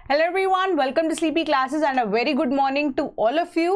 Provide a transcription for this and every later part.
Hello everyone, welcome to Sleepy Classes and a very good morning to all of you.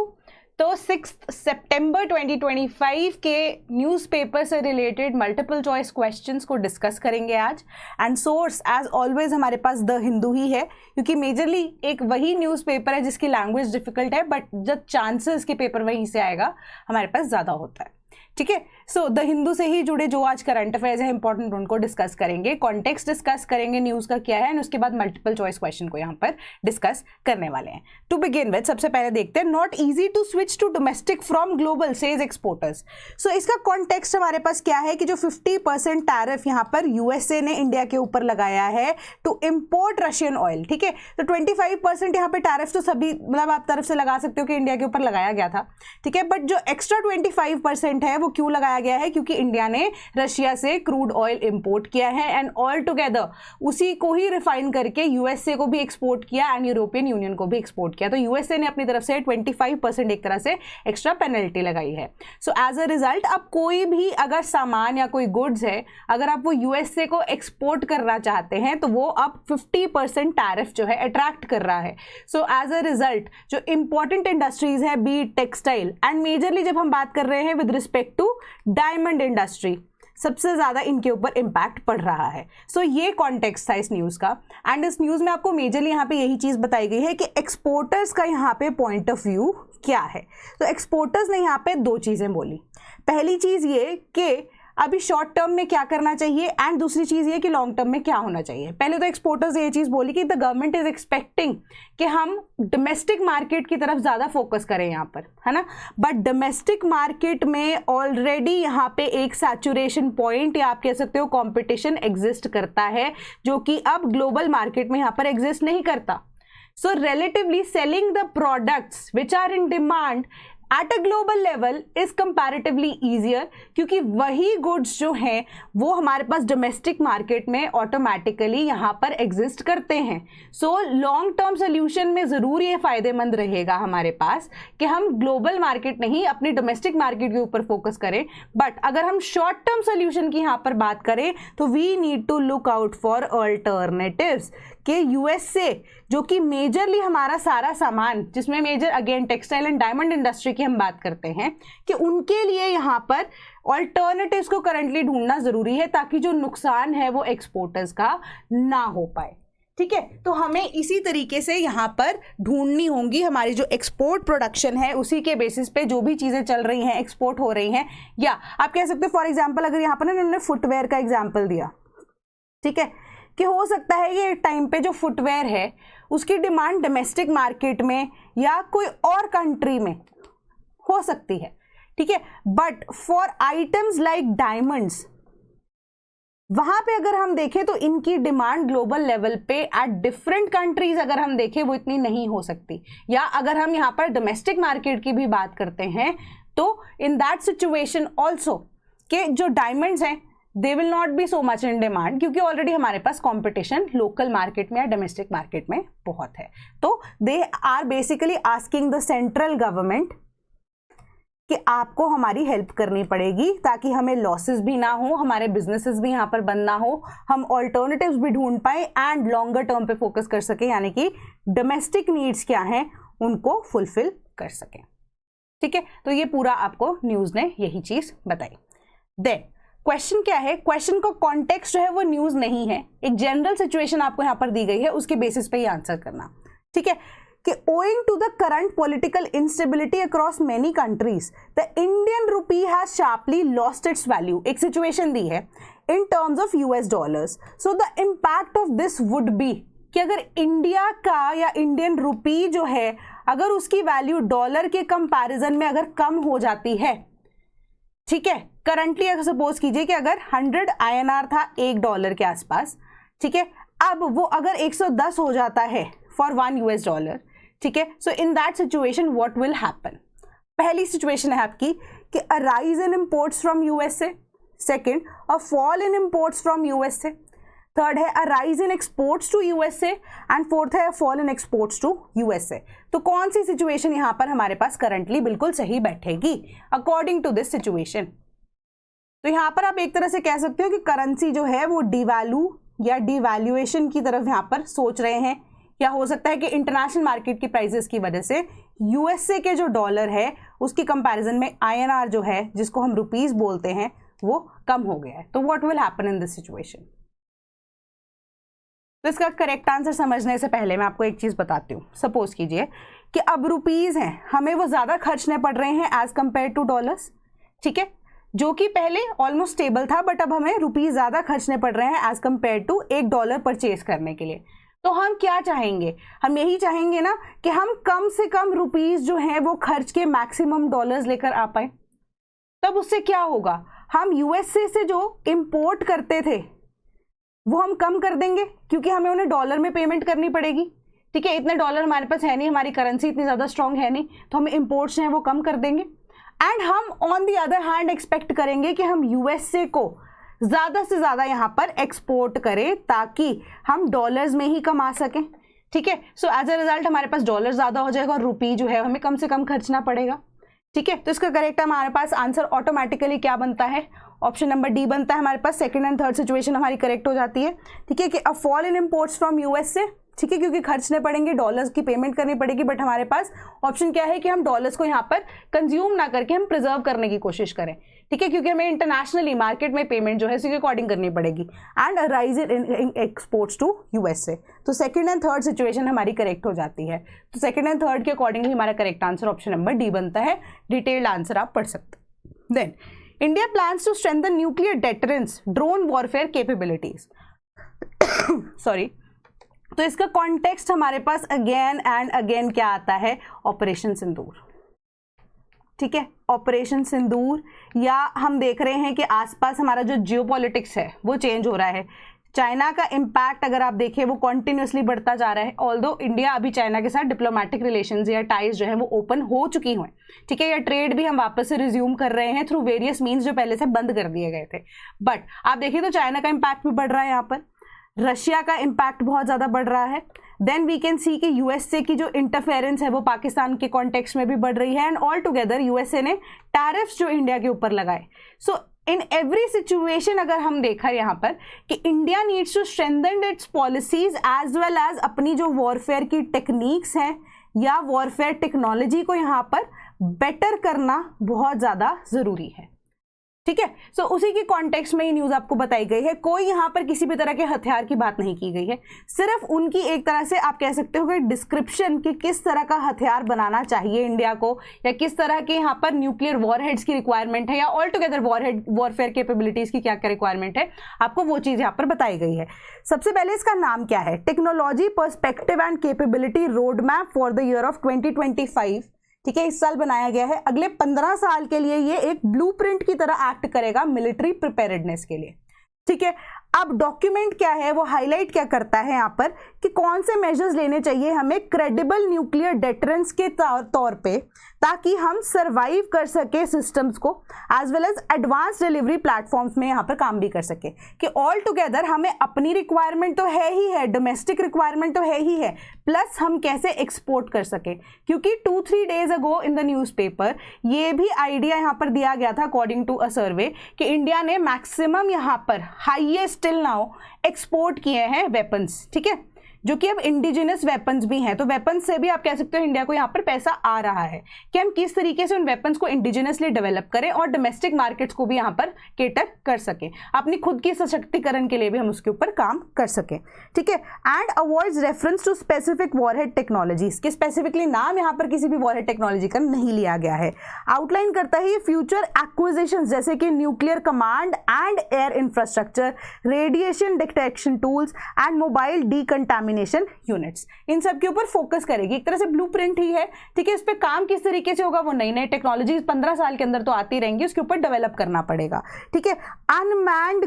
तो 6 सितंबर 2025 के newspaper से related multiple choice questions को discuss करेंगे आज। And source as always हमारे पास the Hindu ही है, क्योंकि मेजरली एक वही न्यूज़पेपर है जिसकी लैंग्वेज डिफिकल्ट है, बट जब चांसेस के पेपर वहीं से आएगा हमारे पास ज़्यादा होता है। ठीक है, सो द हिंदू से ही जुड़े जो आज करंट अफेयर्स है इंपॉर्टेंट उनको डिस्कस करेंगे, कॉन्टेक्स्ट डिस्कस करेंगे न्यूज़ का क्या है, एंड उसके बाद मल्टीपल चॉइस क्वेश्चन को यहाँ पर डिस्कस करने वाले हैं। टू बिगिन विद सबसे पहले देखते हैं, not easy to switch to domestic from global says exporters. So इसका कॉन्टेक्स्ट हमारे पास क्या है कि जो 50% टैरिफ यहाँ पर यूएसए ने इंडिया के ऊपर लगाया है टू इम्पोर्ट रशियन ऑयल। ठीक है, तो 25% यहाँ पे टैरिफ तो सभी मतलब आप तरफ से लगा सकते हो कि इंडिया के ऊपर लगाया गया था। ठीक है, बट जो एक्स्ट्रा 25% है वो क्यों लगाया गया है? क्योंकि इंडिया ने रशिया से क्रूड ऑयल इंपोर्ट किया है एंड ऑल टुगेदर उसी को ही रिफाइन करके यूएसए को भी एक्सपोर्ट किया एंड यूरोपियन यूनियन को भी एक्सपोर्ट किया। तो यूएसए ने अपनी तरफ से 25% एक तरह से एक्स्ट्रा पेनल्टी लगाई है। सो एज अ रिजल्ट अब कोई भी अगर सामान या कोई गुड्स है, अगर आप वो यूएसए को एक्सपोर्ट करना चाहते हैं तो वो अब 50% टैरिफ जो है अट्रैक्ट कर रहा है। सो एज अ रिजल्ट जो इंपॉर्टेंट इंडस्ट्रीज है, बी टेक्सटाइल एंड मेजरली जब हम बात कर रहे हैं with respect to diamond industry, सबसे ज्यादा इनके ऊपर इंपैक्ट पड़ रहा है। सो ये कॉन्टेक्स्ट था इस न्यूज का। एंड इस न्यूज में आपको मेजरली यहाँ पे यही चीज बताई गई है कि एक्सपोर्टर्स का यहाँ पे पॉइंट ऑफ व्यू क्या है। तो एक्सपोर्टर्स ने यहाँ पे दो चीजें बोली। पहली चीज ये कि अभी शॉर्ट टर्म में क्या करना चाहिए एंड दूसरी चीज ये कि लॉन्ग टर्म में क्या होना चाहिए। पहले तो एक्सपोर्टर्स ये चीज बोली कि द गवर्नमेंट इज एक्सपेक्टिंग कि हम डोमेस्टिक मार्केट की तरफ ज्यादा फोकस करें यहाँ पर, है ना। बट डोमेस्टिक मार्केट में ऑलरेडी यहाँ पे एक सैचुरेशन पॉइंट या आप कह सकते हो कंपटीशन एग्जिस्ट करता है, जो कि अब ग्लोबल मार्केट में यहाँ पर एग्जिस्ट नहीं करता। So relatively selling the products which are in demand at a global level is comparatively easier, क्योंकि वही गुड्स जो हैं वो हमारे पास डोमेस्टिक मार्केट में ऑटोमेटिकली यहाँ पर एग्जिस्ट करते हैं। सो लॉन्ग टर्म सोल्यूशन में ज़रूर ये फायदेमंद रहेगा हमारे पास कि हम ग्लोबल मार्केट नहीं अपनी डोमेस्टिक मार्केट के ऊपर फोकस करें। बट अगर हम शॉर्ट टर्म सोल्यूशन की यहाँ पर बात करें तो we need to look out for alternatives कि यूएसए जो कि मेजरली हमारा सारा सामान, जिसमें major again textile and diamond industry की हम बात करते हैं, कि उनके लिए यहाँ पर ऑल्टरनेटिव्स को करंटली ढूंढना जरूरी है ताकि जो नुकसान है वो एक्सपोर्टर्स का ना हो पाए। ठीक है, तो हमें इसी तरीके से यहाँ पर ढूंढनी होंगी हमारी जो एक्सपोर्ट प्रोडक्शन है, उसी के बेसिस पे जो भी चीज़ें चल रही हैं एक्सपोर्ट हो रही हैं। या आप कह सकते हो फॉर एग्जाम्पल अगर यहाँ पर ना उन्होंने फुटवेयर का एग्जाम्पल दिया, ठीक है, कि हो सकता है ये टाइम पे जो फुटवेयर है उसकी डिमांड डोमेस्टिक मार्केट में या कोई और कंट्री में हो सकती है। ठीक है, but for items like diamonds वहां पे अगर हम देखें तो इनकी डिमांड ग्लोबल लेवल पे एट डिफरेंट कंट्रीज अगर हम देखें वो इतनी नहीं हो सकती। या अगर हम यहाँ पर डोमेस्टिक मार्केट की भी बात करते हैं तो इन दैट सिचुएशन ऑल्सो के जो डायमंड्स हैं they will not be so much in demand, क्योंकि ऑलरेडी हमारे पास कंपटीशन लोकल मार्केट में या डोमेस्टिक मार्केट में बहुत है। तो they are basically asking the central government कि आपको हमारी हेल्प करनी पड़ेगी ताकि हमें लॉसेस भी ना हो, हमारे बिजनेसेस भी यहाँ पर बंद ना हो, हम ऑल्टरनेटिव्स भी ढूंढ पाए एंड लॉन्गर टर्म पे फोकस कर सके, यानी कि डोमेस्टिक नीड्स क्या हैं उनको फुलफिल कर सकें। ठीक है, तो ये पूरा आपको न्यूज़ ने यही चीज़ बताई। देन क्वेश्चन क्या है? क्वेश्चन का कॉन्टेक्स्ट जो है वो न्यूज़ नहीं है, एक जनरल सिचुएशन आपको यहाँ पर दी गई है, उसके बेसिस पे ही आंसर करना। ठीक है, कि owing to the current political instability across many countries, the Indian rupee has sharply lost its value. एक सिचुएशन दी है in terms of US dollars. So the impact of this would be कि अगर India का या Indian rupee जो है अगर उसकी वैल्यू डॉलर के कंपैरिजन में अगर कम हो जाती है, ठीक है, करंटली अगर सपोज कीजिए कि अगर 100 INR था $1 के आसपास, ठीक है, अब वो अगर 110 हो जाता है फॉर $1, ठीक है। So in that situation what will happen? पहली सिचुएशन है आपकी कि a rise in imports from USA, second a fall in imports from USA, third है a rise in exports to USA and fourth है a fall in exports to USA. तो कौन सी situation यहाँ पर हमारे पास करंटली बिल्कुल सही बैठेगी अकॉर्डिंग टू दिस सिचुएशन? तो यहाँ पर आप एक तरह से कह सकते हो कि करेंसी जो है वो डिवैल्यू या डिवैल्यूएशन की तरफ यहाँ पर सोच रहे हैं या हो सकता है कि इंटरनेशनल मार्केट की प्राइसेस की वजह से यूएसए के जो डॉलर है उसकी कंपैरिजन में आईएनआर जो है, जिसको हम रुपीस बोलते हैं, वो कम हो गया है। तो what will happen in this situation? तो इसका करेक्ट आंसर समझने से पहले मैं आपको एक चीज बताती हूँ। सपोज कीजिए कि अब रुपीस हैं, हमें वो ज्यादा खर्चने पड़ रहे हैं एज कंपेयर टू डॉलर्स, ठीक है, जो कि पहले ऑलमोस्ट स्टेबल था, बट अब हमें रुपीस ज्यादा खर्चने पड़ रहे हैं एज कंपेयर टू $1 परचेज करने के लिए। तो हम क्या चाहेंगे? हम यही चाहेंगे ना कि हम कम से कम रुपीस जो है वो खर्च के मैक्सिमम डॉलर्स लेकर आ पाए। तब उससे क्या होगा, हम यूएसए से जो इंपोर्ट करते थे वो हम कम कर देंगे, क्योंकि हमें उन्हें डॉलर में पेमेंट करनी पड़ेगी, ठीक है। इतने डॉलर हमारे पास है नहीं, हमारी करेंसी इतनी ज़्यादा स्ट्रांग है नहीं, तो हम इंपोर्ट्स हैं वो कम कर देंगे। एंड हम on the other hand expect करेंगे कि हम यूएसए को ज़्यादा से ज़्यादा यहाँ पर एक्सपोर्ट करें ताकि हम डॉलर्स में ही कमा सकें, ठीक है। सो एज अ रिजल्ट हमारे पास डॉलर ज़्यादा हो जाएगा और रुपी जो है हमें कम से कम खर्चना पड़ेगा, ठीक है। तो इसका करेक्ट हमारे पास आंसर ऑटोमेटिकली क्या बनता है? ऑप्शन नंबर डी बनता है हमारे पास। सेकंड एंड थर्ड सिचुएशन हमारी करेक्ट हो जाती है, ठीक है, कि a fall in imports from USA, ठीक है, क्योंकि खर्चने पड़ेंगे, डॉलर्स की पेमेंट करनी पड़ेगी, बट हमारे पास ऑप्शन क्या है कि हम डॉलर्स को यहाँ पर कंज्यूम ना करके हम प्रिजर्व करने की कोशिश करें, ठीक है, क्योंकि हमें इंटरनेशनली मार्केट में पेमेंट जो है उसके अकॉर्डिंग करनी पड़ेगी। And rise in exports to USA. तो सेकंड एंड थर्ड सिचुएशन हमारी करेक्ट हो जाती है। तो सेकंड एंड थर्ड के अकॉर्डिंगली हमारा correct answer option number D बनता है। डिटेल्ड आंसर आप पढ़ सकते। Then India plans to strengthen nuclear deterrence drone warfare capabilities. Sorry. तो इसका कॉन्टेक्स्ट हमारे पास अगेन एंड अगेन क्या आता है? ऑपरेशन सिंदूर, ठीक है। ऑपरेशन सिंदूर, या हम देख रहे हैं कि आसपास हमारा जो जियोपॉलिटिक्स है वो चेंज हो रहा है। चाइना का इम्पैक्ट अगर आप देखें वो कॉन्टिन्यूसली बढ़ता जा रहा है। ऑल्दो इंडिया अभी चाइना के साथ डिप्लोमेटिक रिलेशंस या टाइज जो है वो ओपन हो चुकी हुए, ठीक है, या ट्रेड भी हम वापस से रिज्यूम कर रहे हैं थ्रू वेरियस मीन्स जो पहले से बंद कर दिए गए थे। बट आप देखिए तो चाइना का इम्पैक्ट भी बढ़ रहा है, यहाँ पर रशिया का इम्पैक्ट बहुत ज़्यादा बढ़ रहा है। देन वी कैन सी कि यूएसए की जो इंटरफेरेंस है वो पाकिस्तान के कॉन्टेक्स्ट में भी बढ़ रही है। एंड ऑल टुगेदर यूएसए ने टैरिफ्स जो इंडिया के ऊपर लगाए। सो इन एवरी सिचुएशन अगर हम देखा यहाँ पर कि India needs to strengthen its policies as well as अपनी जो वॉरफेयर की टेक्निक्स हैं या वॉरफेयर टेक्नोलॉजी को यहाँ पर बेटर करना बहुत ज़्यादा ज़रूरी है, ठीक है। सो उसी की कॉन्टेक्स्ट में ये न्यूज़ आपको बताई गई है। कोई यहाँ पर किसी भी तरह के हथियार की बात नहीं की गई है, सिर्फ उनकी एक तरह से आप कह सकते हो कि डिस्क्रिप्शन कि किस तरह का हथियार बनाना चाहिए इंडिया को, या किस तरह के यहाँ पर न्यूक्लियर वॉरहेड्स की रिक्वायरमेंट है, या ऑल टुगेदर वॉरफेयर कैपेबिलिटीज़ की क्या क्या रिक्वायरमेंट है, आपको वो चीज़ यहाँ पर बताई गई है। सबसे पहले इसका नाम क्या है? Technology perspective and capability road map for the year of 2025, ठीक है, इस साल बनाया गया है। अगले 15 साल के लिए ये एक ब्लूप्रिंट की तरह एक्ट करेगा मिलिट्री प्रिपेयर्डनेस के लिए, ठीक है। अब डॉक्यूमेंट क्या है, वो हाईलाइट क्या करता है यहाँ पर कि कौन से मेजर्स लेने चाहिए हमें क्रेडिबल न्यूक्लियर डेटरेंस के तौर पे, ताकि हम सरवाइव कर सके सिस्टम्स को, as well as advance delivery platforms में यहाँ पर काम भी कर सके। कि ऑल टुगेदर हमें अपनी रिक्वायरमेंट तो है ही है, डोमेस्टिक रिक्वायरमेंट तो है ही है, प्लस हम कैसे एक्सपोर्ट कर सके। क्योंकि 2-3 days ago in the newspaper ये भी आइडिया यहाँ पर दिया गया था अकॉर्डिंग टू अ सर्वे कि इंडिया ने मैक्सिमम यहाँ पर हाईएस्ट टिल नाउ एक्सपोर्ट किए हैं वेपन्स, ठीक है, जो कि अब इंडिजिनस वेपन्स भी हैं। तो वेपन्स से भी आप कह सकते हो इंडिया को यहाँ पर पैसा आ रहा है कि हम किस तरीके से उन वेपन्स को इंडिजिनसली डेवलप करें और डोमेस्टिक मार्केट्स को भी यहाँ पर केटर कर सकें, अपनी खुद की सशक्तिकरण के लिए भी हम उसके ऊपर काम कर सकें, ठीक है। And avoids reference to specific warhead technologies, के स्पेसिफिकली नाम यहाँ पर किसी भी वॉरहेड टेक्नोलॉजी का नहीं लिया गया है। आउटलाइन करता है ये फ्यूचर एक्विजिशन जैसे कि nuclear command and air infrastructure, radiation detection tools and mobile decontamination units, इन सब के ऊपर फोकस करेगी। एक तरह से ब्लूप्रिंट ही है, ठीक है। इस पे काम किस तरीके से होगा, वो नई नई टेक्नोलॉजीज 15 साल के अंदर तो आती रहेंगी, उसके ऊपर डेवलप करना पड़ेगा, ठीक है। Unmanned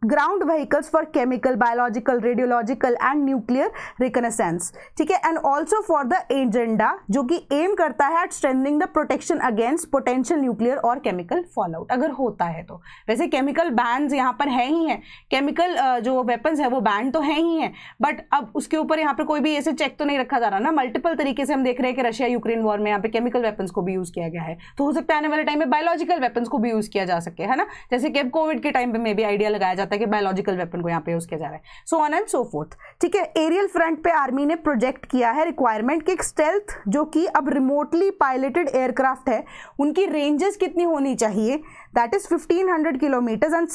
ground vehicles for chemical, biological, radiological and nuclear reconnaissance, ठीक है। And also for the agenda जो कि एम करता है at strengthening the protection against potential nuclear और केमिकल फॉलआउट, अगर होता है तो। वैसे केमिकल बैन्स यहाँ पर है ही हैं, केमिकल जो वेपन्स है वो बैन तो है ही हैं, बट अब अब उसके ऊपर यहाँ पे कोई भी ऐसे चेक तो नहीं रखा जा रहा ना, मल्टीपल तरीके से हम देख रहे हैं कि रशिया यूक्रेन वॉर में यहाँ पे केमिकल वेपन्स को भी यूज किया गया है, तो हो सकता है आने वाले टाइम में बायोलॉजिकल वेपन्स को भी यूज किया जा सके, है ना, जैसे कि अब कोविड के टाइम पे में भी आइडिया लगाया जाता है कि बायोलॉजिकल वेपन को यहाँ पे यूज किया जा रहा है, so on and so fourth. ठीक है, एरियल फ्रंट पे आर्मी ने प्रोजेक्ट किया है रिक्वायरमेंट कि एक स्टेल्थ जो कि अब रिमोटली पायलटेड एयरक्राफ्ट है, उनकी रेंजेस कितनी होनी चाहिए, that is 1500 kilometre and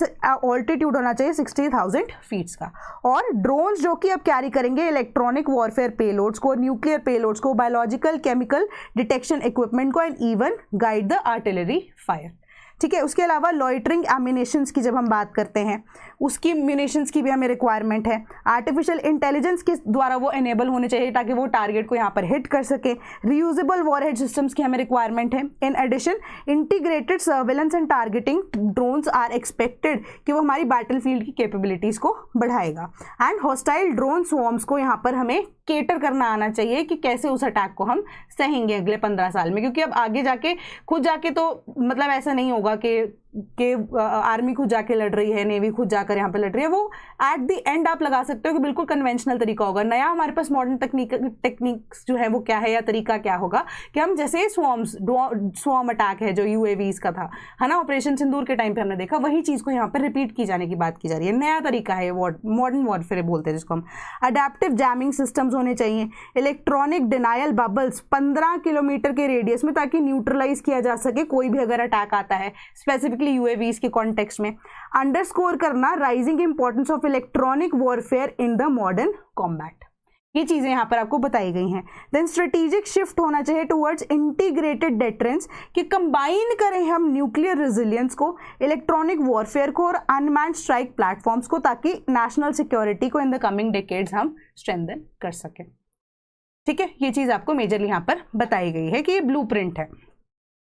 altitude होना चाहिए 60,000 फीट्स का। और ड्रोन्स जो कि अब कैरी करेंगे इलेक्ट्रॉनिक वॉरफेयर पेलोड्स को, न्यूक्लियर पेलोड्स को, बायोलॉजिकल केमिकल डिटेक्शन इक्विपमेंट को and even guide the artillery fire. ठीक है, उसके अलावा लॉइटरिंग एम्यूनेशंस की जब हम बात करते हैं, उसकी म्यूनेशंस की भी हमें रिक्वायरमेंट है। आर्टिफिशियल इंटेलिजेंस के द्वारा वो एनेबल होने चाहिए ताकि वो टारगेट को यहाँ पर हिट कर सके। रीयूजेबल वॉरहेड सिस्टम्स की हमें रिक्वायरमेंट है। In addition integrated surveillance and targeting drones are expected कि वो हमारी बैटलफील्ड की कैपेबिलिटीज़ को बढ़ाएगा। एंड हॉस्टाइल ड्रोन स्वॉर्म्स को यहाँ पर हमें केटर करना आना चाहिए कि कैसे उस अटैक को हम सहेंगे अगले 15 साल में, क्योंकि अब आगे जाके खुद जाके तो मतलब ऐसा नहीं होगा कि आर्मी खुद जाके लड़ रही है, नेवी खुद जाकर यहाँ पे लड़ रही है, वो एट द एंड आप लगा सकते हो कि बिल्कुल कन्वेंशनल तरीका होगा। नया हमारे पास मॉडर्न टेक्निक्स जो है वो क्या है या तरीका क्या होगा कि हम जैसे स्वॉर्म अटैक है जो यूएवीज का था, है ना, ऑपरेशन सिंदूर के टाइम पे हमने देखा, वही चीज़ को यहाँ पर रिपीट की जाने की बात की जा रही है। नया तरीका है, मॉडर्न वॉरफेयर बोलते हैं जिसको हम। अडेप्टिव जैमिंग सिस्टम्स होने चाहिए। इलेक्ट्रॉनिक डिनायल बबल्स 15 किलोमीटर के रेडियस में, ताकि न्यूट्रलाइज किया जा सके कोई भी अगर अटैक आता है, स्पेसिफिकली यूएवीज के कॉन्टेक्स्ट में। अंडरस्कोर करना rising importance of electronic warfare in the modern combat. ये चीजें यहाँ पर आपको बताई गई हैं। देन स्ट्रेटेजिक शिफ्ट होना चाहिए टुवर्ड्स इंटीग्रेटेड डेटरेंस, कि कंबाइन करें हम न्यूक्लियर रेजिलियंस को, इलेक्ट्रॉनिक वॉरफेयर को और अनमैन्ड स्ट्राइक प्लेटफॉर्म्स को, ताकि नेशनल सिक्योरिटी को इन द कमिंग डिकेड्स हम स्ट्रेंथन कर सकें। ठीक है, ये चीज आपको मेजरली यहाँ पर बताई गई है कि ये ब्लूप्रिंट है।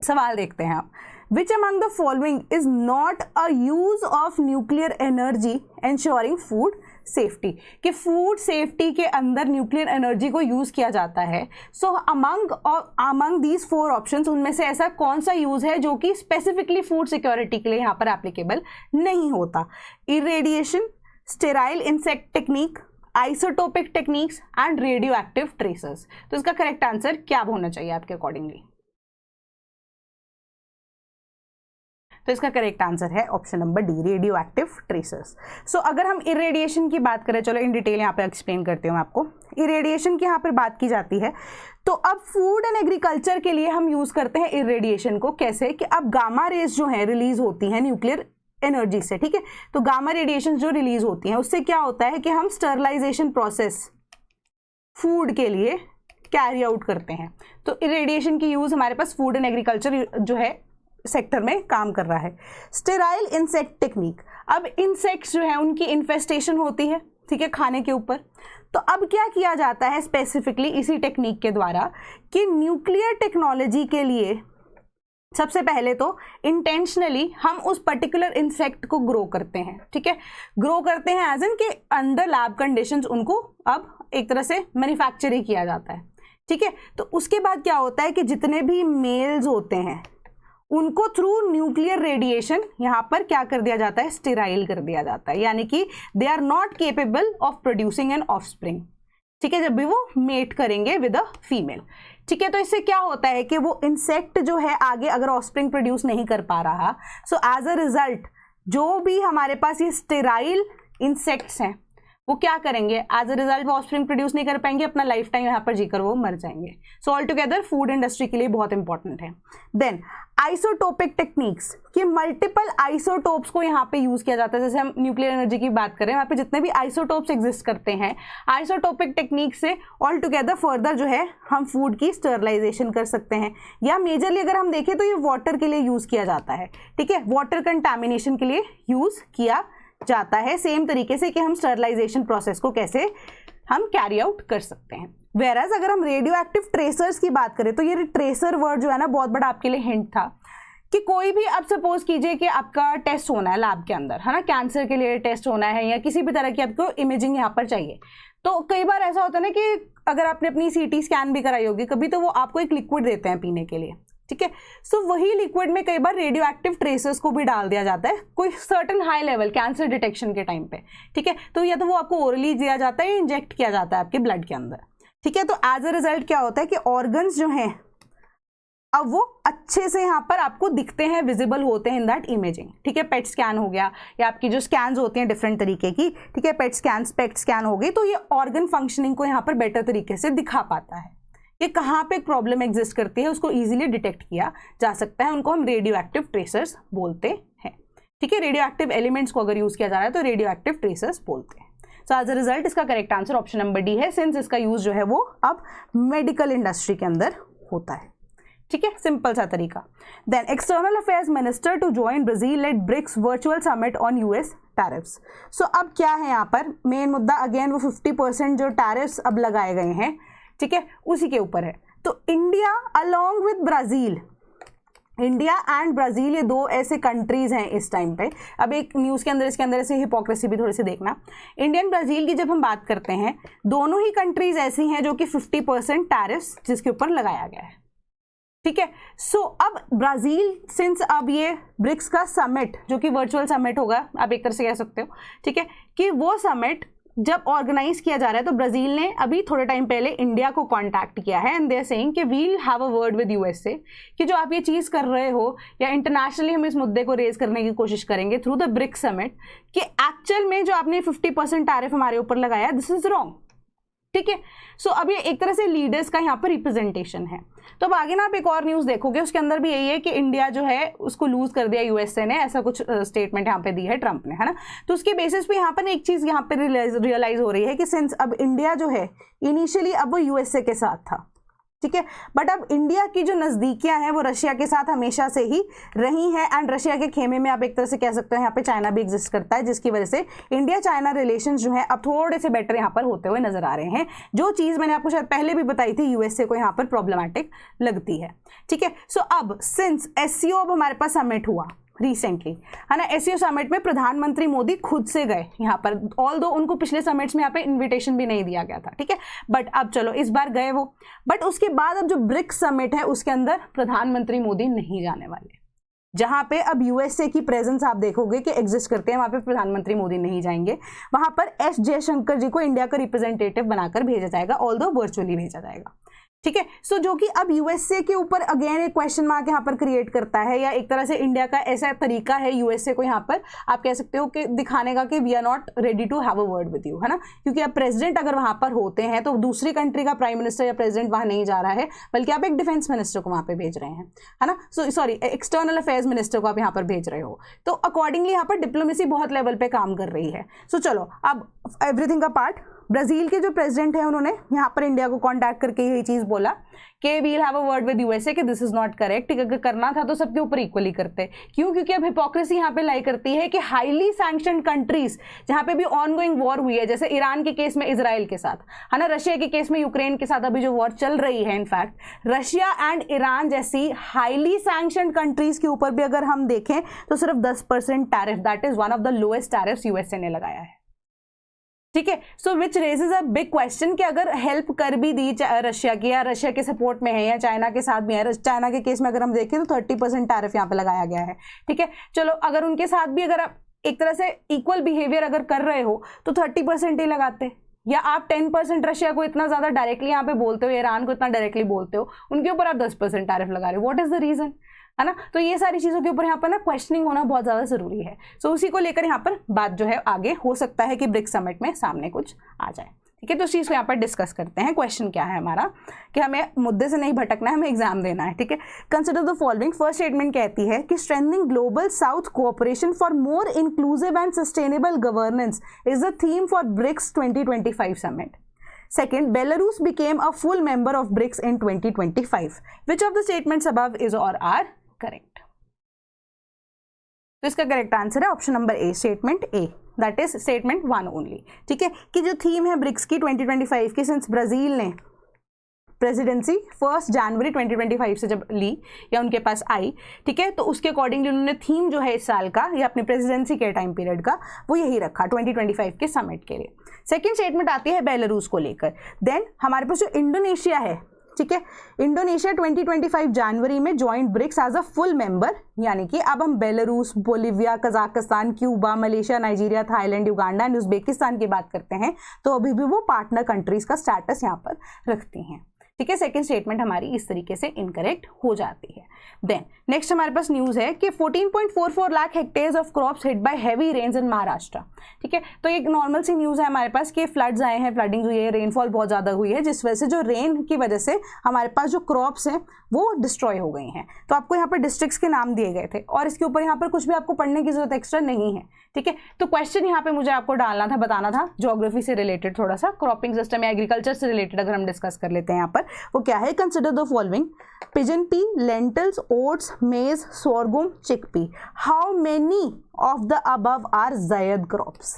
सवाल देखते हैं आप, Which among the following is not a use of nuclear energy ensuring food safety? कि फूड सेफ्टी के अंदर न्यूक्लियर एनर्जी को यूज किया जाता है। सो अमंग दीज 4 ऑप्शंस, उनमें से ऐसा कौन सा यूज है जो कि स्पेसिफिकली फूड सिक्योरिटी के लिए यहाँ पर एप्लीकेबल नहीं होता? Irradiation, sterile insect technique, isotopic techniques and radio active tracers. तो इसका करेक्ट आंसर क्या होना चाहिए आपके अकॉर्डिंगली? तो इसका करेक्ट आंसर है option number D, radio active tracers. So अगर हम इरेडिएशन की बात करें, चलो इन डिटेल यहाँ पे एक्सप्लेन करती हूँ आपको। इरेडिएशन की यहाँ पर बात की जाती है, तो अब फूड एंड एग्रीकल्चर के लिए हम यूज करते हैं इरेडिएशन को। कैसे कि अब गामा रेज जो है रिलीज होती है न्यूक्लियर एनर्जी से। ठीक है, तो गामा रेडिएशन जो रिलीज होती हैं उससे क्या होता है कि हम स्टरलाइजेशन प्रोसेस फूड के लिए कैरी आउट करते हैं। तो इरेडिएशन की यूज हमारे पास फूड एंड एग्रीकल्चर जो है सेक्टर में काम कर रहा है। स्टेराइल इंसेक्ट टेक्निक, अब इंसेक्ट्स जो है उनकी इन्फेस्टेशन होती है, ठीक है, खाने के ऊपर। तो अब क्या किया जाता है स्पेसिफिकली इसी टेक्निक के द्वारा कि न्यूक्लियर टेक्नोलॉजी के लिए सबसे पहले तो इंटेंशनली हम उस पर्टिकुलर इंसेक्ट को ग्रो करते हैं। ठीक है, ग्रो करते हैं एज इन कि अंडर लैब कंडीशंस उनको अब एक तरह से मैन्युफैक्चर ही किया जाता है। ठीक है, तो उसके बाद क्या होता है कि जितने भी मेल्स होते हैं उनको थ्रू न्यूक्लियर रेडिएशन यहाँ पर क्या कर दिया जाता है, स्टेराइल कर दिया जाता है, यानी कि they are not capable of producing an offspring. ठीक है, जब भी वो मेट करेंगे विद अ फीमेल। ठीक है, तो इससे क्या होता है कि वो इंसेक्ट जो है आगे अगर ऑफस्प्रिंग प्रोड्यूस नहीं कर पा रहा, सो एज अ रिजल्ट जो भी हमारे पास ये स्टेराइल इंसेक्ट्स हैं वो क्या करेंगे, एज अ रिजल्ट वो ऑफस्प्रिंग प्रोड्यूस नहीं कर पाएंगे, अपना लाइफ टाइम यहाँ पर जीकर वो मर जाएंगे। So all together food industry के लिए बहुत इंपॉर्टेंट है। देन आइसोटोपिक टेक्निक्स, कि मल्टीपल आइसोटोप्स को यहाँ पे यूज किया जाता है। जैसे हम न्यूक्लियर एनर्जी की बात करें, यहाँ पे जितने भी आइसोटोप्स एग्जिस्ट करते हैं, आइसोटोपिक टेक्निक से ऑल टुगेदर फर्दर जो है हम फूड की स्टरलाइजेशन कर सकते हैं। या मेजरली अगर हम देखें तो ये वाटर के लिए यूज किया जाता है। ठीक है, वाटर कंटामिनेशन के लिए यूज किया जाता है, सेम तरीके से कि हम स्टरलाइजेशन प्रोसेस को कैसे हम कैरी आउट कर सकते हैं। वेराज अगर हम रेडियो एक्टिव ट्रेसर्स की बात करें तो ये ट्रेसर वर्ड जो है ना बहुत बड़ा आपके लिए हिंट था कि कोई भी आप सपोज कीजिए कि आपका टेस्ट होना है लैब के अंदर, है ना, कैंसर के लिए टेस्ट होना है या किसी भी तरह की आपको इमेजिंग यहाँ पर चाहिए। तो कई बार ऐसा होता है ना कि अगर आपने अपनी सीटी स्कैन भी कराई होगी कभी, तो वो आपको एक लिक्विड देते हैं पीने के लिए, ठीक है। सो वही लिक्विड में कई बार रेडियो एक्टिव ट्रेसेस को भी डाल दिया जाता है कोई certain high level cancer detection के टाइम पे, ठीक है। तो या तो वो आपको ओरली दिया जाता है या इंजेक्ट किया जाता है आपके ब्लड के अंदर, ठीक है। तो एज अ रिजल्ट क्या होता है कि ऑर्गन्स जो हैं अब वो अच्छे से यहाँ पर आपको दिखते हैं, विजिबल होते हैं इन दैट इमेजिंग, ठीक है। पेट स्कैन हो गया या आपकी जो स्कैन्स होती हैं डिफरेंट तरीके की, ठीक है, पेट स्कैन हो गई, तो ये ऑर्गन फंक्शनिंग को यहाँ पर बेटर तरीके से दिखा पाता है। ये कहाँ पे प्रॉब्लम एग्जिस्ट करती है उसको इजीली डिटेक्ट किया जा सकता है, उनको हम रेडियो एक्टिव ट्रेसर्स बोलते हैं, ठीक है। रेडियो एक्टिव एलिमेंट्स को अगर यूज किया जा रहा है तो रेडियो एक्टिव ट्रेसर्स बोलते हैं। सो एज अ रिजल्ट इसका correct answer option number D है, सिंस इसका यूज जो है वो अब मेडिकल इंडस्ट्री के अंदर होता है, ठीक है। सिंपल सा तरीका। Then external affairs minister to join Brazil led BRICS virtual summit on US tariffs. So अब क्या है यहाँ पर मेन मुद्दा, अगेन वो 50% जो टैरिफ्स अब लगाए गए हैं, ठीक है, उसी के ऊपर है। तो India along with Brazil, India and Brazil ये दो ऐसे कंट्रीज हैं इस टाइम पे। अब एक न्यूज़ के अंदर इसके अंदर ऐसे हिपोक्रेसी भी थोड़ी सी देखना, इंडिया एंड ब्राजील की जब हम बात करते हैं दोनों ही कंट्रीज ऐसी हैं जो कि 50% टैरिफ्स जिसके ऊपर लगाया गया है, ठीक है। सो अब ब्राजील सिंस अब ये ब्रिक्स का समिट जो कि वर्चुअल समिट होगा, आप एक तरह से कह सकते हो, ठीक है, कि वो समिट जब ऑर्गेनाइज किया जा रहा है तो ब्राजील ने अभी थोड़े टाइम पहले इंडिया को कांटेक्ट किया है एंड दे आर सेइंग कि we'll have a word with USA कि जो आप ये चीज़ कर रहे हो या इंटरनेशनली हम इस मुद्दे को रेज करने की कोशिश करेंगे थ्रू द ब्रिक्स समिट कि एक्चुअल में जो आपने 50% टैरिफ हमारे ऊपर लगाया दिस इज रॉन्ग, ठीक है। सो अब ये एक तरह से लीडर्स का यहाँ पर रिप्रेजेंटेशन है। तो अब आगे ना आप एक और न्यूज़ देखोगे उसके अंदर भी यही है कि इंडिया जो है उसको लूज कर दिया यूएसए ने, ऐसा कुछ स्टेटमेंट यहाँ पे दी है ट्रंप ने, है ना। तो उसके बेसिस पे यहाँ पर एक चीज़ यहाँ पे रियलाइज हो रही है कि सिंस अब इंडिया जो है इनिशियली अब वो यूएसए के साथ था, ठीक है, बट अब इंडिया की जो नज़दीकियां हैं वो रशिया के साथ हमेशा से ही रही हैं एंड रशिया के खेमे में आप एक तरह से कह सकते हो यहाँ पे चाइना भी एग्जिस्ट करता है, जिसकी वजह से इंडिया चाइना रिलेशंस जो है अब थोड़े से बेटर यहाँ पर होते हुए नजर आ रहे हैं। जो चीज़ मैंने आपको शायद पहले भी बताई थी यूएसए को यहाँ पर प्रॉब्लमैटिक लगती है, ठीक है। सो अब सिंस एससीओ अब हमारे पास समिट हुआ रिसेंटली, है ना, एससीओ समिट में प्रधानमंत्री मोदी खुद से गए यहाँ पर, ऑल्दो उनको पिछले समिट्स में यहाँ पे इनविटेशन भी नहीं दिया गया था, ठीक है, बट अब चलो इस बार गए वो। बट उसके बाद अब जो ब्रिक्स समिट है उसके अंदर प्रधानमंत्री मोदी नहीं जाने वाले, जहां पे अब यूएसए की प्रेजेंस आप देखोगे कि एग्जिस्ट करते हैं, वहां पे प्रधानमंत्री मोदी नहीं जाएंगे, वहां पर एस जयशंकर जी को इंडिया का रिप्रेजेंटेटिव बनाकर भेजा जाएगा, ऑल्दो वर्चुअली भेजा जाएगा, ठीक है। सो जो कि अब यूएसए के ऊपर अगेन एक क्वेश्चन मार्क यहाँ पर क्रिएट करता है, या एक तरह से इंडिया का ऐसा तरीका है यूएसए को यहाँ पर आप कह सकते हो कि दिखाने का कि we are not ready to have a word with you, है ना, क्योंकि अब प्रेसिडेंट अगर वहां पर होते हैं तो दूसरी कंट्री का प्राइम मिनिस्टर या प्रेसिडेंट वहां नहीं जा रहा है, बल्कि आप एक डिफेंस मिनिस्टर को वहां पे भेज रहे हैं, है ना, सॉरी एक्सटर्नल अफेयर्स मिनिस्टर को आप यहाँ पर भेज रहे हो, तो अकॉर्डिंगली यहाँ पर डिप्लोमेसी बहुत लेवल पे काम कर रही है। सो चलो अब एवरीथिंग का पार्ट, ब्राजील के जो प्रेसिडेंट है उन्होंने यहाँ पर इंडिया को कांटेक्ट करके यही चीज़ बोला कि we'll have a word with USA कि दिस इज नॉट करेक्ट, अगर करना था तो सबके ऊपर इक्वली करते। क्यों? क्योंकि अब हिपोक्रेसी यहाँ पे लाई करती है कि हाईली सैंक्शनड कंट्रीज जहाँ पे भी ऑनगोइंग वॉर हुई है, जैसे ईरान के केस में इजराइल के साथ, है ना, रशिया के केस में यूक्रेन के साथ अभी जो वॉर चल रही है, इनफैक्ट रशिया एंड ईरान जैसी हाईली सैंक्शनड कंट्रीज के ऊपर भी अगर हम देखें तो सिर्फ 10% tariff, that is one of the lowest tariffs USA ने लगाया है, ठीक है। सो विच रेजेज अ बिग क्वेश्चन कि अगर हेल्प कर भी दी रशिया की, या रशिया के सपोर्ट में है, या चाइना के साथ भी है, चाइना के केस में अगर हम देखें तो 30% टैरिफ यहाँ पे लगाया गया है, ठीक है। चलो अगर उनके साथ भी अगर आप एक तरह से इक्वल बिहेवियर अगर कर रहे हो तो 30% ही लगाते, या आप 10% रशिया को इतना ज्यादा डायरेक्टली यहाँ पे बोलते हो, ईरान को इतना डायरेक्टली बोलते हो, उनके ऊपर आप 10% टैरिफ लगा रहे हो, व्हाट इज द रीजन, है ना। तो ये सारी चीज़ों के ऊपर यहाँ पर ना क्वेश्चनिंग होना बहुत ज़्यादा ज़रूरी है। सो उसी को लेकर यहाँ पर बात जो है आगे हो सकता है कि ब्रिक्स समिट में सामने कुछ आ जाए, ठीक है। तो उस चीज़ को यहाँ पर डिस्कस करते हैं। क्वेश्चन क्या है हमारा कि हमें मुद्दे से नहीं भटकना है, हमें एग्जाम देना है, ठीक है। Consider the following. First statement कहती है कि strengthening global south cooperation for more inclusive and sustainable governance is the theme for BRICS 2025 summit. Second, Belarus became a full member of BRICS in 2025. Which of the statements above is or are correct? तो इसका correct answer है option number A, statement A, that is statement 1 only, ठीक है। कि जो theme है BRICS की 2025 की, सिंस ब्राजील ने प्रेसिडेंसी 1 जनवरी 2025 से जब ली या उनके पास आई, ठीक है, तो उसके अकॉर्डिंगली उन्होंने थीम जो है इस साल का या अपनी प्रेसिडेंसी के टाइम पीरियड का वो यही रखा 2025 के समिट के लिए। सेकेंड स्टेटमेंट आती है बेलारूस को लेकर। देन हमारे पास जो इंडोनेशिया है ठीक है। इंडोनेशिया 2025 जनवरी में joined BRICS as a full member, यानी कि अब हम Belarus, Bolivia, Kazakhstan, Cuba, Malaysia, Nigeria, Thailand, Uganda and Uzbekistan की बात करते हैं तो अभी भी वो पार्टनर कंट्रीज का स्टेटस यहाँ पर रखती हैं, ठीक है। सेकंड स्टेटमेंट हमारी इस तरीके से इनकरेक्ट हो जाती है। देन नेक्स्ट हमारे पास न्यूज है कि 14.44 lakh hectares of crops hit by heavy rains in Maharashtra, ठीक है। तो एक नॉर्मल सी न्यूज है हमारे पास कि फ्लड्स आए हैं, फ्लडिंग हुई है, रेनफॉल बहुत ज्यादा हुई है, जिस वजह से जो रेन की वजह से हमारे पास जो क्रॉप्स हैं वो डिस्ट्रॉय हो गई हैं। तो आपको यहाँ पर डिस्ट्रिक्ट्स के नाम दिए गए थे और इसके ऊपर यहाँ पर कुछ भी आपको पढ़ने की जरूरत एक्स्ट्रा नहीं है, ठीक है। तो क्वेश्चन यहाँ पे मुझे आपको डालना था, बताना था, ज्योग्राफी से रिलेटेड थोड़ा सा, क्रॉपिंग सिस्टम या एग्रीकल्चर से रिलेटेड अगर हम डिस्कस कर लेते हैं यहाँ पर, वो क्या है, consider the following pigeon pea, lentils, oats, maize, sorghum, chickpea, how many of the above are zaid crops.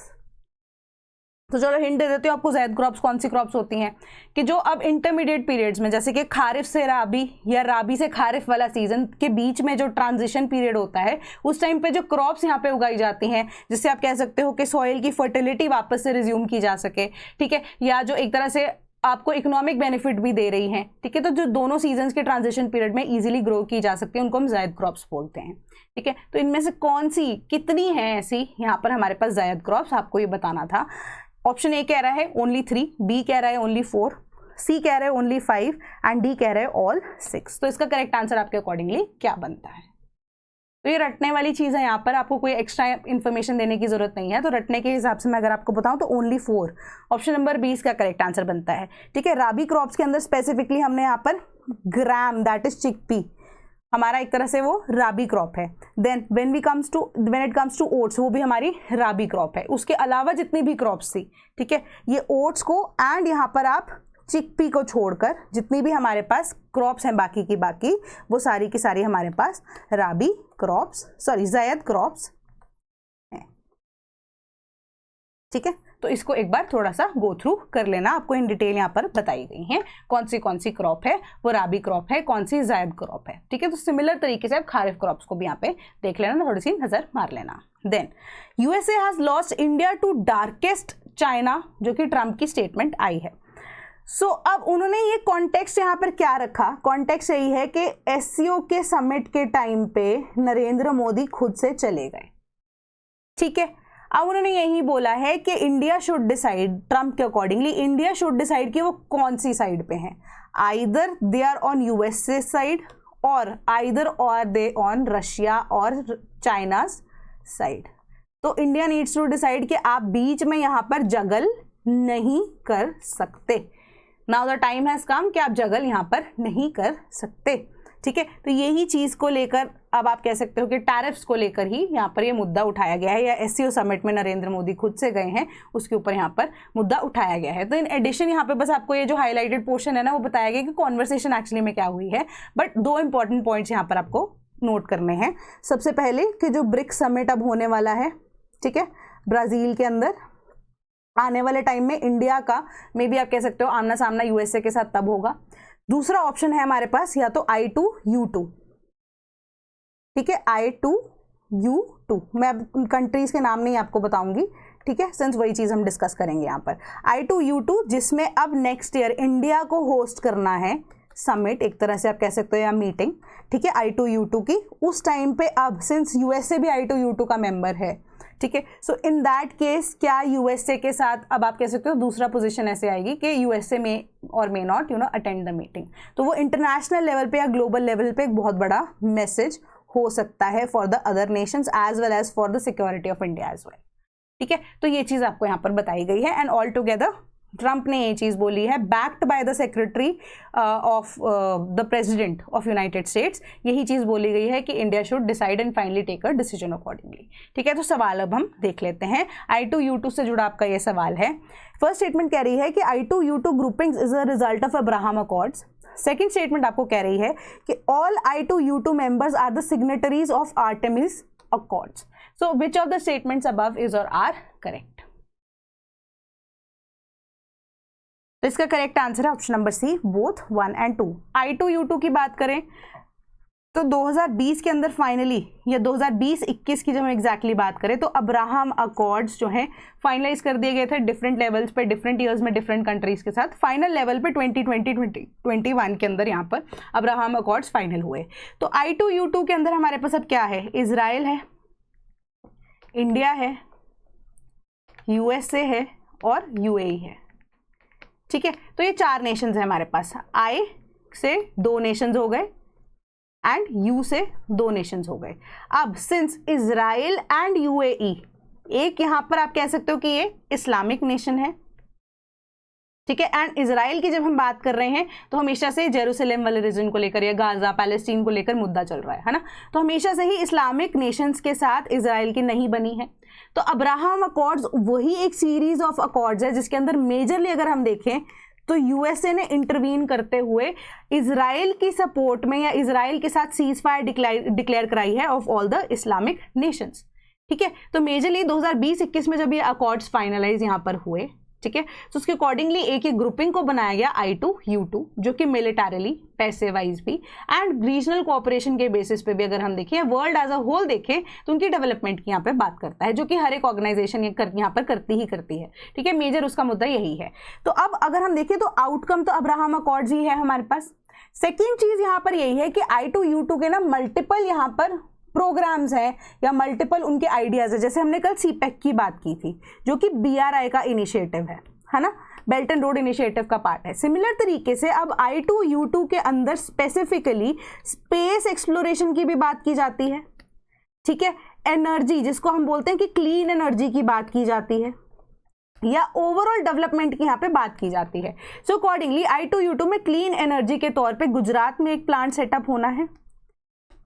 तो चलो हिंट दे देती हूँ आपको, जायद क्रॉप्स कौन सी क्रॉप्स होती हैं कि जो अब इंटरमीडिएट पीरियड्स में, जैसे कि खारिफ से राबी या राबी से खारिफ वाला सीजन के बीच में जो ट्रांजिशन पीरियड होता है, उस टाइम पे जो क्रॉप्स यहाँ पे उगाई जाती हैं, जिससे आप कह सकते हो कि सॉइल की फर्टिलिटी वापस से रिज्यूम की जा सके, ठीक है, या जो एक तरह से आपको इकोनॉमिक बेनिफिट भी दे रही हैं, ठीक है। तो जो दोनों सीजन्स के ट्रांजिशन पीरियड में इजीली ग्रो की जा सकती है, उनको हम जायद क्रॉप्स बोलते हैं, ठीक है। तो इनमें से कौन सी, कितनी है ऐसी यहाँ पर हमारे पास जायद क्रॉप्स, आपको ये बताना था। ऑप्शन ए कह रहा है ओनली 3, बी कह रहा है ओनली 4, सी कह रहा है ओनली 5 एंड डी कह रहा है ऑल 6। तो इसका करेक्ट आंसर आपके अकॉर्डिंगली क्या बनता है? तो ये रटने वाली चीज़ है, यहाँ पर आपको कोई एक्स्ट्रा इन्फॉर्मेशन देने की जरूरत नहीं है। तो रटने के हिसाब से मैं अगर आपको बताऊं तो ओनली 4, ऑप्शन नंबर 20 का करेक्ट आंसर बनता है, ठीक है। राबी क्रॉप्स के अंदर स्पेसिफिकली हमने यहाँ पर ग्राम, दैट इज चिकपी, हमारा एक तरह से वो राबी क्रॉप है। Then when it comes to oats, वो भी हमारी राबी क्रॉप है। उसके अलावा जितनी भी क्रॉप्स थी, ठीक है, ये ओट्स को एंड यहाँ पर आप चिकपी को छोड़कर जितनी भी हमारे पास क्रॉप्स हैं बाकी की बाकी, वो सारी की सारी हमारे पास राबी क्रॉप्स, सॉरी जायद क्रॉप्स हैं, ठीक है। तो इसको एक बार थोड़ा सा गो थ्रू कर लेना, आपको इन डिटेल यहाँ पर बताई गई हैं कौन सी क्रॉप है, वो राबी क्रॉप है, कौन सी जायद क्रॉप है, ठीक है। तो सिमिलर तरीके से आप खारिफ क्रॉप्स को भी यहाँ पे देख लेना, थोड़ी सी नजर मार लेना। Then USA has lost India to darkest China, जो कि ट्रम्प की स्टेटमेंट आई है। सो अब उन्होंने ये कॉन्टेक्स्ट यहाँ पर क्या रखा, कॉन्टेक्स्ट यही है कि एससीओ के समिट के टाइम पे नरेंद्र मोदी खुद से चले गए, ठीक है। अब उन्होंने यही बोला है कि इंडिया शुड डिसाइड, ट्रम्प के अकॉर्डिंगली इंडिया शुड डिसाइड कि वो कौन सी साइड पे हैं, either they are on USA side और आइदर और दे ऑन रशिया और चाइनाज साइड। तो इंडिया नीड्स टू डिसाइड कि आप बीच में यहाँ पर जगल नहीं कर सकते। Now the time has come कि आप जगल यहाँ पर नहीं कर सकते, ठीक है। तो यही चीज को लेकर अब आप कह सकते हो कि टैरिफ्स को लेकर ही यहाँ पर ये मुद्दा उठाया गया है, या एससीओ समिट में नरेंद्र मोदी खुद से गए हैं उसके ऊपर यहाँ पर मुद्दा उठाया गया है। तो इन एडिशन यहाँ पे बस आपको ये जो हाईलाइटेड पोर्शन है ना, वो बताया गया कि कॉन्वर्सेशन एक्चुअली में क्या हुई है। बट 2 इंपॉर्टेंट पॉइंट्स यहाँ पर आपको नोट करने हैं। सबसे पहले कि जो ब्रिक्स समिट अब होने वाला है, ठीक है, ब्राजील के अंदर, आने वाले टाइम में इंडिया का मे बी आप कह सकते हो आमना सामना यूएसए के साथ तब होगा। दूसरा ऑप्शन है हमारे पास या तो I2U2, ठीक है, I2U2, मैं अब कंट्रीज के नाम नहीं आपको बताऊंगी, ठीक है, सिंस वही चीज हम डिस्कस करेंगे यहाँ पर। I2U2 जिसमें अब नेक्स्ट ईयर इंडिया को होस्ट करना है समिट, एक तरह से आप कह सकते हो, या मीटिंग, ठीक है, I2U2 की। उस टाइम पे अब सिंस यूएसए भी I2U2 का मेंबर है, ठीक है, सो इन दैट केस क्या यूएसए के साथ अब आप कह सकते हो दूसरा पोजीशन ऐसे आएगी कि यूएसए में और may not attend the meeting. तो वो इंटरनेशनल लेवल पे या ग्लोबल लेवल पे एक बहुत बड़ा मैसेज हो सकता है for the other nations as well as for the security of India as well, ठीक है। तो ये चीज आपको यहाँ पर बताई गई है एंड ऑल टुगेदर ट्रंप ने ये चीज बोली है, backed by the secretary of the president of United States, यही चीज बोली गई है कि India should decide and finally take a decision accordingly, ठीक है। तो सवाल अब हम देख लेते हैं। I2U2 से जुड़ा आपका ये सवाल है। फर्स्ट स्टेटमेंट कह रही है कि I2U2 groupings is a result of Abraham Accords. Second statement आपको कह रही है कि all I2U2 members are the signatories of Artemis Accords. So which of the statements above is or are correct? तो इसका करेक्ट आंसर है option number C, both 1 and 2। I2U2 की बात करें तो 2020 के अंदर फाइनली, या 2020-21 की जब हम एग्जैक्टली बात करें, तो अब्राहम अकॉर्ड्स जो हैं फाइनलाइज कर दिए गए थे डिफरेंट लेवल्स पे, डिफरेंट ईयर्स में डिफरेंट कंट्रीज के साथ। फाइनल लेवल पे 2020-2021 के अंदर यहाँ पर अब्राहम अकॉर्ड्स फाइनल हुए। तो I2U2 के अंदर हमारे पास अब क्या है, इजराइल है, इंडिया है, USA है और UAE है। ठीक है, तो ये 4 नेशंस है हमारे पास। I से 2 नेशंस हो गए एंड U से 2 नेशंस हो गए। अब सिंस इजराइल एंड UAE, एक यहां पर आप कह सकते हो कि ये इस्लामिक नेशन है, ठीक है, एंड इजराइल की जब हम बात कर रहे हैं तो हमेशा से जेरूसलम वाले रीजन को लेकर या गाजा पैलेस्टीन को लेकर मुद्दा चल रहा है ना, तो हमेशा से ही इस्लामिक नेशंस के साथ इजराइल की नहीं बनी है। तो अब्राहम अकॉर्ड्स वही एक सीरीज ऑफ अकॉर्ड्स है जिसके अंदर मेजरली अगर हम देखें तो USA ने इंटरवीन करते हुए इजराइल की सपोर्ट में या इजराइल के साथ सीज फायर डिक्लेयर कराई है of all the Islamic Nations. ठीक है, तो मेजरली 2020-21 में जब ये अकॉर्ड्स फाइनलाइज यहाँ पर हुए, ठीक है, तो उसके अकॉर्डिंगली एक ग्रुपिंग को बनाया गया I2U2, जो कि मिलिटरीली, पैसे वाइज भी एंड रीजनल कोऑपरेशन के बेसिस पे भी अगर हम देखें, वर्ल्ड एज अ होल देखें तो उनकी डेवलपमेंट की यहाँ पे बात करता है, जो कि हर एक ऑर्गेनाइजेशन यहाँ पर करती है। ठीक है, मेजर उसका मुद्दा यही है। तो अब अगर हम देखें तो आउटकम तो अब्राहम अकॉर्ड्स ही है हमारे पास। सेकेंड चीज यहाँ पर यही है कि I2U2 के ना मल्टीपल यहाँ पर प्रोग्राम्स हैं या मल्टीपल उनके आइडियाज है। जैसे हमने कल CPEC की बात की थी, जो कि BRI का इनिशिएटिव है ना, बेल्ट एंड रोड इनिशिएटिव का पार्ट है। सिमिलर तरीके से अब I2U2 के अंदर स्पेसिफिकली स्पेस एक्सप्लोरेशन की भी बात की जाती है। ठीक है, एनर्जी जिसको हम बोलते हैं कि क्लीन एनर्जी की बात की जाती है, या ओवरऑल डेवलपमेंट की यहाँ पे बात की जाती है। सो अकॉर्डिंगली I2U2 में क्लीन एनर्जी के तौर पे गुजरात में एक प्लांट सेटअप होना है।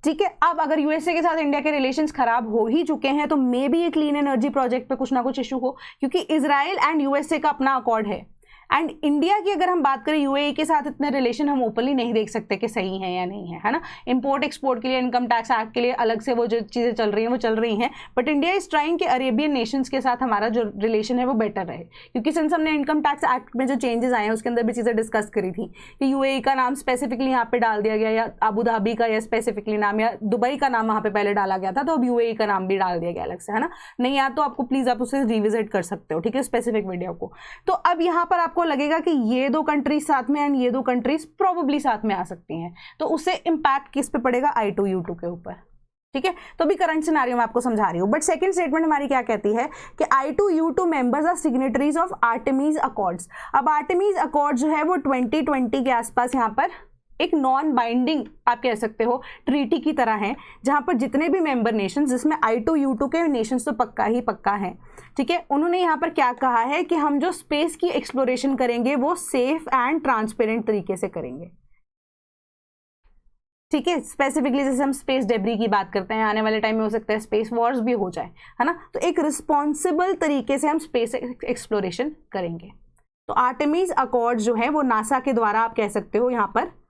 ठीक है, अब अगर USA के साथ इंडिया के रिलेशंस खराब हो ही चुके हैं तो मे बी ये क्लीन एनर्जी प्रोजेक्ट पे कुछ ना कुछ इशू हो, क्योंकि इजराइल एंड USA का अपना अकॉर्ड है। एंड इंडिया की अगर हम बात करें, UAE के साथ इतने रिलेशन हम ओपनली नहीं देख सकते कि सही है या नहीं है ना। इंपोर्ट एक्सपोर्ट के लिए, इनकम टैक्स एक्ट के लिए अलग से वो जो चीज़ें चल रही हैं वो चल रही हैं, बट इंडिया इज ट्राइंग कि अरेबियन नेशंस के साथ हमारा जो रिलेशन है वो बेटर रहे, क्योंकि सिंस हमने इनकम टैक्स एक्ट में जो चेंजेस आए हैं उसके अंदर भी चीज़ें डिस्कस करी थी कि UAE का नाम स्पेसिफिकली यहाँ पे डाल दिया गया, या अबू धाबी का या स्पेसिफिकली नाम, या दुबई का नाम वहाँ पे पहले डाला गया था, तो अब UAE का नाम भी डाल दिया गया अलग से, है ना। नहीं याद तो आपको प्लीज़ आप उसे रिविजिट कर सकते हो, ठीक है, स्पेसिफिक वीडियो को। तो अब यहाँ पर आपको लगेगा कि ये 2 कंट्रीज साथ में एंड ये 2 कंट्रीज प्रोबेबली साथ में आ सकती हैं, तो उससे इंपैक्ट किस पे पड़ेगा, I2U2 के ऊपर। ठीक है, तो अभी करंट सिनेरियो में आपको समझा रही हूँ, बट सेकंड स्टेटमेंट हमारी क्या कहती है कि I2U2 members are signatories of Artemis Accords. अब आर्टेमिस अकॉर्ड जो है वो 2020 के आसपास यहाँ पर एक नॉन बाइंडिंग आप कह सकते हो ट्रीटी की तरह है, जहां पर जितने भी मेंबर नेशंस, जिसमें I2U2 के नेशंस तो पक्का ही पक्का हैं, ठीक है, उन्होंने यहाँ पर क्या कहा है कि हम जो स्पेस की एक्सप्लोरेशन करेंगे वो सेफ एंड ट्रांसपेरेंट तरीके से करेंगे। ठीक है, स्पेसिफिकली जैसे हम स्पेस डेब्री की बात करते हैं, आने वाले टाइम में हो सकता है स्पेस वॉर्स भी हो जाए, है ना, तो एक रिस्पॉन्सिबल तरीके से हम स्पेस एक्सप्लोरेशन करेंगे। तो आर्टेमिस अकॉर्ड जो है वो नासा के द्वारा आप कह सकते हो यहाँ पर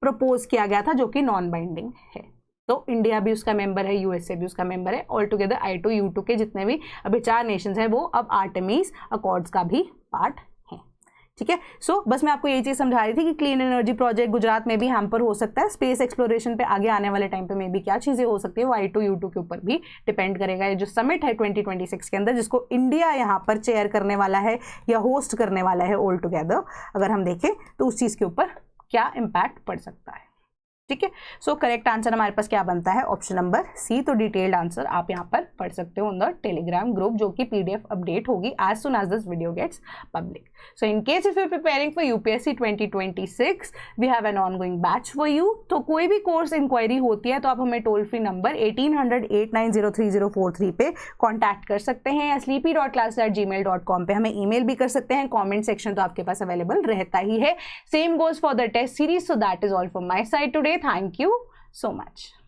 प्रपोज किया गया था, जो कि नॉन बाइंडिंग है। तो इंडिया भी उसका मेंबर है, USA भी उसका मेंबर है, ऑल टुगेदर I2U2 के जितने भी अभी 4 नेशंस हैं वो अब आर्टेमिस अकॉर्ड्स का भी पार्ट हैं। ठीक है, सो बस मैं आपको यही चीज़ समझा रही थी कि क्लीन एनर्जी प्रोजेक्ट गुजरात में भी हैम्पर हो सकता है, स्पेस एक्सप्लोरेशन पे आगे आने वाले टाइम पे में भी क्या चीज़ें हो सकती है वो I2U2 के ऊपर भी डिपेंड करेगा। ये जो समिट है 2026 के अंदर, जिसको इंडिया यहाँ पर चेयर करने वाला है या होस्ट करने वाला है ऑल टुगेदर, अगर हम देखें तो उस चीज़ के ऊपर क्या इम्पैक्ट पड़ सकता है। ठीक है, सो करेक्ट आंसर हमारे पास क्या बनता है, ऑप्शन नंबर सी। तो डिटेल्ड आंसर आप यहाँ पर पढ़ सकते हो ऑन द टेलीग्राम ग्रुप, जो कि PDF अपडेट होगी as soon as this video gets public. So in case if you preparing for UPSC 2026 we have an ongoing batch for you. तो कोई भी कोर्स इंक्वायरी होती है तो आप हमें टोल फ्री नंबर 1800-890-3043 पे कॉन्टैक्ट कर सकते हैं, या sleepy.classes@gmail.com पे हमें ईमेल भी कर सकते हैं। कॉमेंट सेक्शन तो आपके पास अवेलेबल रहता ही है। Same goes for the test series. So that is all from my side today. Thank you so much.